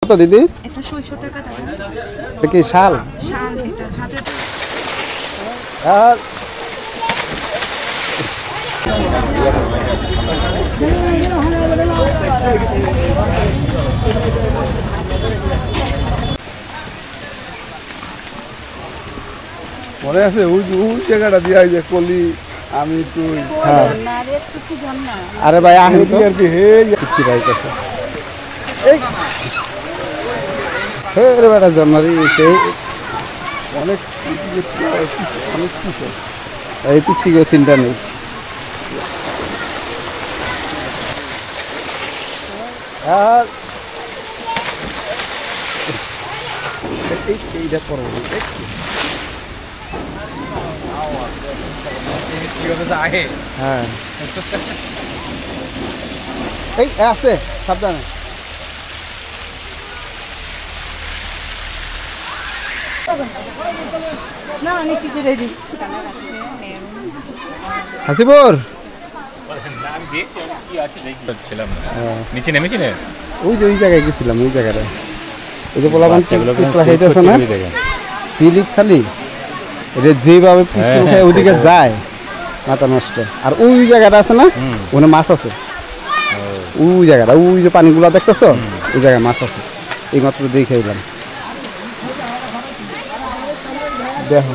কত দিদি? এটা 600 টাকা দাদা। এটা কি শাল? শাল এটা হাতের। আর মনে আছে ওই জায়গাটা দিয়া যে কলি আমি তুই। হ্যাঁ আরে ভাই আহেন তো আর কি হে পিচ্ছি ভাই কাছে এই হে রে বেটা জানারি অনেক অনেক কিছু এই পিচ্ছি কেউ তিনটা নেই। আর এইটা করবো হ্যাঁ এই আছে সাবধানে। হাসিপুর নিচে নেমেছি না ওই যে ওই জায়গায় গেছিলাম ওই জায়গাটা ওই যে বললাম পিছলা খাইতেছে না সিলিপ খালি এটা যেভাবে পিছল খায় ওইদিকে যায় মাথা নষ্ট। আর ওই জায়গাটা আছে না ওখানে মাছ আছে ওই জায়গাটা ওই যে পানিগুলো দেখতেছ ওই জায়গায় মাছ আছে এই মাত্র দেখে এলাম। দেখো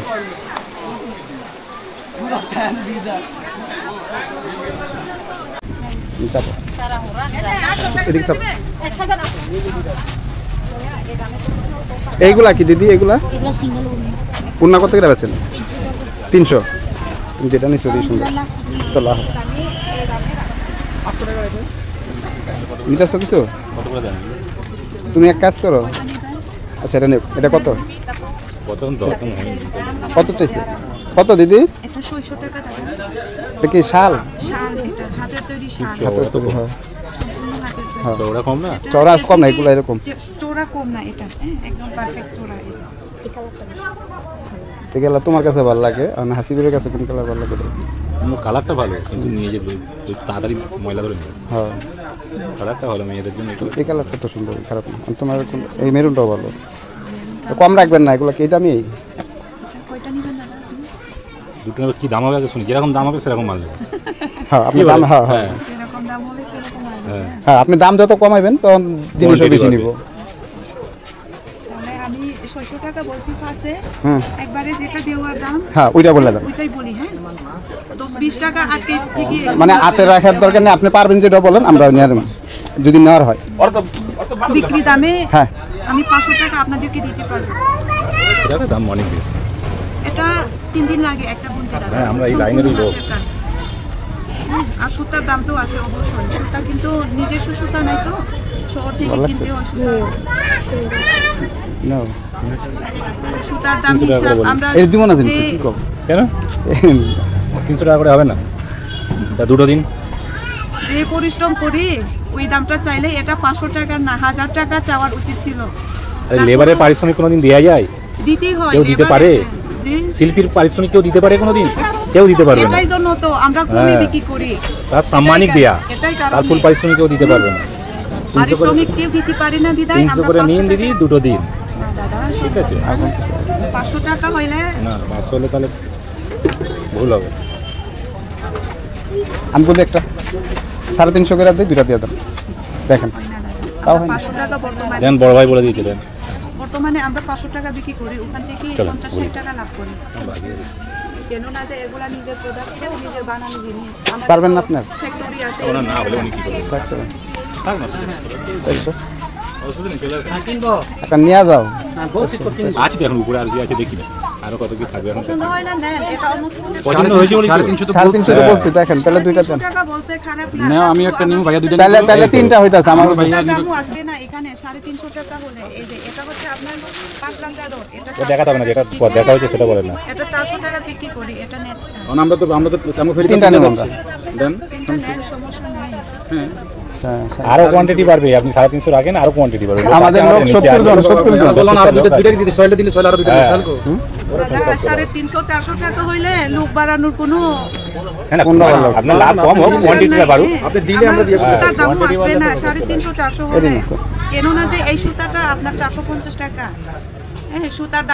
এইগুলা কি দিদি? এইগুলা পূর্ণা কত করে বেচেন? 300 যেটা নিশ্চয় দিয়ে সুন্দর চলা নিতেছ কিছু? তুমি এক কাজ করো আচ্ছা এটা এটা কত কত চাইছে? কত দিদি? এটা 600 টাকা দাদা। এটা কি শাল? শাল এটা হাতের তৈরি শাল। হাতের তৈরি হয়। সম্পূর্ণ হাতের তৈরি। হ্যাঁ ওরা কম না চওড়া কম না এগুলো এরকম চওড়া কম না এটা একদম পারফেক্ট চওড়া এটা। এই কালার তোমার কাছে ভালো লাগে আর হাসিবের কাছে কোন কালার ভালো লাগে? কালারটা ভালো কিন্তু নিয়ে যে তাড়াতাড়ি ময়লা ধরে নেবে। হ্যাঁ কালারটা ভালো মেয়েদের জন্য। এই কালারটা তো সুন্দর খারাপ না। তোমার এই মেরুনটাও ভালো কম রাখবেন না এগুলো কি দামি? কয়টা নেবেন দাদা? দুটো কি দাম হবে আগে শুনি যেরকম দাম হবে সেরকম মাল নেবে। হ্যাঁ আপনি দাম হ্যাঁ হ্যাঁ যেরকম দাম হবে সেরকম আসবে। হ্যাঁ আপনি দাম যত কমাইবেন তখন জিনিসও বেশি নিব। তাহলে আমি 600 টাকা বলছি ফার্স্টে হুম একবারে যেটা দেওয়ার দাম হ্যাঁ ওইটা বলে দেন। ওইটাই বলি হ্যাঁ 10-20 টাকা আটকে থেকে মানে হাতে রাখার দরকার নেই আপনি পারবেন যেটা বলেন আমরা নিয়ে নেব যদি নেওয়ার হয়। বিক্রি দামে হ্যাঁ আমি 500 টাকা আপনাদেরকে দিতে পারবো। এটা দাম অনেক বেশি। এটা 3 দিন লাগে একটা বুনতে দাদা। হ্যাঁ আমরা এই লাইনেরই লোক। আর সুতার দাম তো আছে অবশ্যই। সুতা কিন্তু নিজস্ব সুতা নাই তো শহর থেকে কিনতে হয় সুতা। নাও সুতার দাম হিসাব আমরা এই দিব না দিন কি কম কেন 300 টাকা করে হবে না? তা দুটো দিন যে পরিশ্রম করি ওই দামটা চাইলে এটা 500 টাকা না 1000 টাকা চাওয়ার উচিত ছিল। আরে লেবারের পারিশ্রমিক কোনোদিন দেয়া যায়? দিতেই হয়। কেউ দিতে পারে? জি শিল্পীর পারিশ্রমিক কেউ দিতে পারে কোনোদিন? কেউ দিতে পারবে না। এটাই জন্য তো আমরা কমে বিক্রি করি। তার সাম্মানিক দেয়া এটাই কারণ। তার ফুল পারিশ্রমিক কেউ দিতে পারবে না। পারিশ্রমিক কেউ দিতে পারে না বিদায় 300 করে নিন দিদি দুটো দিন। না দাদা ঠিক আছে 500 টাকা হইলে না 500 হলে তাহলে ভুল হবে। আমি বলি একটা 350 করে দিই দুটা দিয়ে দেন দেখেন হয় না দাদা। তাও হয় না। 500 টাকা বর্তমানে দেন বড় ভাই বলে দিয়েছে দেন। বর্তমানে আমরা 500 টাকা বিক্রি করি ওখান থেকে 50-60 টাকা লাভ করি। কেন না যে এগুলা নিজের প্রোডাক্ট তো নিজের বানানো জিনিস। পারবেন না আপনার ফ্যাক্টরি আছে। ওরা না হলে উনি কি করবে? থাকতে পারেন। থাক না দেখছো অসুবিধা নেই চলে আসুন। একটা নিয়ে যাও আছে তো এখন উপরে আর কি আছে দেখি না আরো কত কি থাকবে এখন। পছন্দ হয় না নেন এটা অলমোস্ট পছন্দ হয়েছে বলে 350 বলছি দেখেন তাহলে দুইটা দেন। টাকা বলতে খারাপ না। না আমি একটা নিব ভাইয়া দুইটা তাহলে তাহলে তিনটা হইতাছে আমার ভাই। টাকা দামও আসবে না এখানে 350 টাকা হলে এই যে এটা হচ্ছে আপনার 5 লাঙ্গা রোড এটা দেখাতে হবে না যেটা দেখা হয়েছে সেটা বলেন না। এটা 400 টাকা বিক্রি করি এটা নেটছে। আমরা তো তেমন ফেরি তিনটা নেব আমরা। দেন তিনটা নেন সমস্যা নাই। আরো কোয়ান্টিটি বাড়বে আপনি 350 রাখেন আরো কোয়ান্টিটি বাড়বে আমাদের লোক 70 জন 70 জন বললাম আর দুইটা দিতে 6 দিলে 6 আরো দুইটা চাল কো। দাদা 350-400 টাকা হইলে লোক বাড়ানোর কোনো হ্যাঁ না আপনার লাভ কম হোক কোয়ান্টিটিটা বাড়ুক। আপনি দিলে আমরা দিয়ে সুতার দামও আসবে না 350-400 হলে কেননা যে এই সুতাটা আপনার 450 টাকা, হ্যাঁ সুতার